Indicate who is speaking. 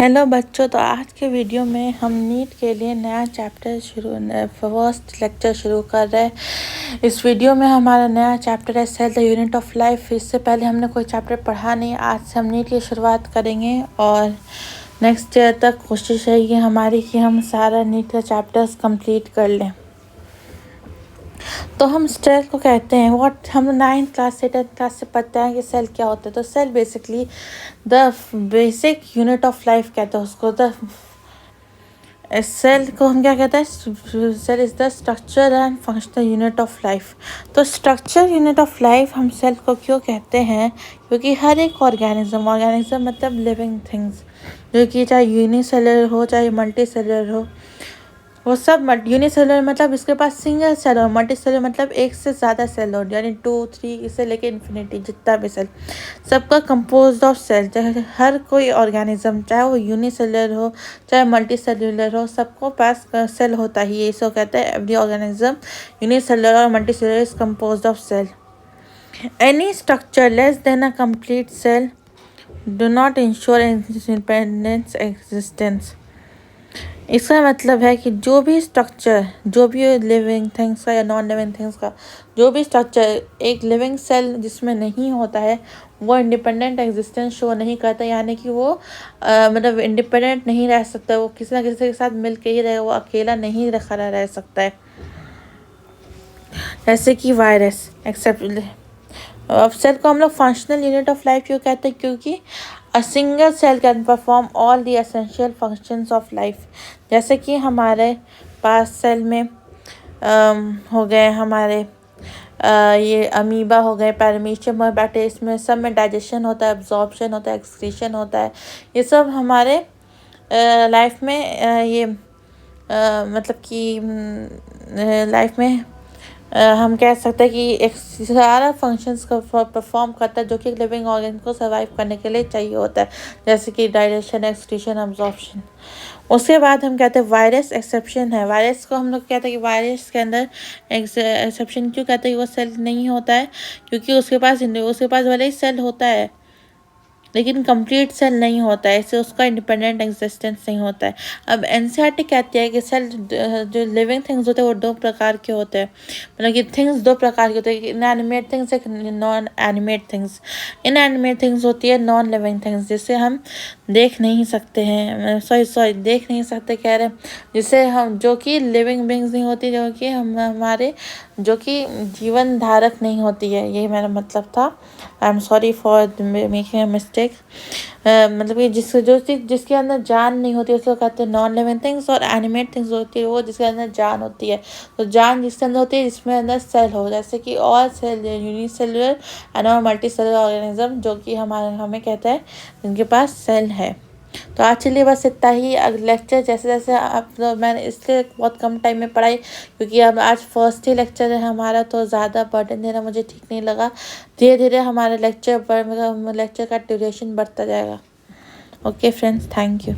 Speaker 1: Hello बच्चों, तो आज के वीडियो में हम नीट के लिए नया चैप्टर फर्स्ट लेक्चर शुरू कर रहे हैं। इस वीडियो में हमारा नया चैप्टर है cell the unit of life. इससे पहले हमने कोई चैप्टर पढ़ा नहीं, आज से हम नीट की शुरुआत करेंगे और नेक्स्ट ईयर तक कोशिश रहेगी हमारी कि हम सारा नीट का चैप्टर्स कंप्लीट कर लें। तो हम सेल को कहते हैं हम 9th क्लास से 10th क्लास से पढ़ते हैं कि सेल क्या होता है। तो cell basically the basic unit of life कहते हैं उसको। द सेल को हम क्या कहते हैं? Cell is the structure and functional unit of life. तो स्ट्रक्चर यूनिट ऑफ लाइफ हम सेल को क्यों कहते हैं? क्योंकि हर एक ऑर्गेनिज्म मतलब लिविंग थिंग्स, जो कि चाहे यूनिसेलुलर हो चाहे मल्टी सेलुलर हो, वो सब यूनिसेलुलर मतलब इसके पास सिंगल सेल और मल्टी सेलुलर मतलब एक से ज़्यादा सेल हो, यानी 2, 3 इसे लेके इन्फिनिटी जितना भी सेल, सबका कंपोज्ड ऑफ सेल। चाहे हर कोई ऑर्गेनिज्म चाहे वो यूनिसेलुलर हो चाहे मल्टी सेलुलर हो, सबको पास सेल होता ही है। इसको कहते हैं एवरी ऑर्गेनिज्म यूनिसेलुलर और multicellular is composed of cell. Any structure less than a complete cell do not ensure independence existence. इसका मतलब है कि जो भी स्ट्रक्चर, जो भी लिविंग थिंग्स का या नॉन लिविंग थिंग्स का जो भी स्ट्रक्चर एक लिविंग सेल जिसमें नहीं होता है, वो इंडिपेंडेंट एग्जिस्टेंस शो नहीं करता, यानी कि वो मतलब इंडिपेंडेंट नहीं रह सकता। वो किसी ना किसी के साथ मिल के ही रहेगा, वो अकेला नहीं खड़ा रह सकता है। जैसे कि वायरस एक्सेप्ट। अब सेल को हम लोग फंक्शनल यूनिट ऑफ लाइफ क्यों कहते हैं? क्योंकि a single cell can perform all the essential functions of life. जैसे कि हमारे पास सेल में हो गए हमारे ये अमीबा हो गए, पैरामीशियम और बैक्टीरिया, इसमें सब में डाइजेशन होता है, एब्जॉर्प्शन होता है, एक्सक्रीशन होता है। ये सब हमारे लाइफ में मतलब कि लाइफ में हम कह सकते हैं कि एक सारा फंक्शंस को परफॉर्म करता है जो कि एक लिविंग ऑर्गन को सर्वाइव करने के लिए चाहिए होता है, जैसे कि डाइजेशन, एक्सक्रीशन, अब्जॉर्प्शन। उसके बाद हम कहते हैं वायरस एक्सेप्शन है। वायरस को हम लोग कहते हैं कि वायरस के अंदर एक्सेप्शन क्यों कहते हैं कि वो सेल नहीं होता है? क्योंकि उसके पास भले ही सेल होता है लेकिन कंप्लीट सेल नहीं होता है, इससे उसका इंडिपेंडेंट एग्जिस्टेंस नहीं होता है। अब एनसीईआरटी कहती है कि सेल जो लिविंग थिंग्स होते हैं वो 2 प्रकार के होते हैं, मतलब कि थिंग्स 2 प्रकार के होते हैं, इनएनिमेट थिंग्स एक non animate things. Inanimate things होती है नॉन लिविंग थिंग्स, जिसे हम देख नहीं सकते हैं, देख नहीं सकते कह रहे हैं, जिसे हम जो कि लिविंग बींग्स नहीं होती, जो कि हमारे जो कि जीवन धारक नहीं होती है, यही मेरा मतलब था। I am sorry for making a mistake. मतलब कि जिसके अंदर जान नहीं होती उसको कहते हैं नॉन लिविंग थिंग्स, और एनिमेट थिंग्स होती है वो जिसके अंदर जान होती है। तो जान जिसके अंदर होती है जिसमें अंदर सेल हो, जैसे कि ऑल सेल यूनिसेलुलर एंड और मल्टी सेलुलर ऑर्गेनिज्म, जो कि हमें कहते हैं जिनके पास सेल है। तो आज चलिए बस इतना ही। लेक्चर जैसे जैसे आप मैंने इसलिए बहुत कम टाइम में पढ़ाई, क्योंकि अब आज फर्स्ट ही लेक्चर है हमारा, तो ज़्यादा बर्डन देना मुझे ठीक नहीं लगा। धीरे धीरे हमारे लेक्चर का ड्यूरेशन बढ़ता जाएगा। Okay friends, thank you.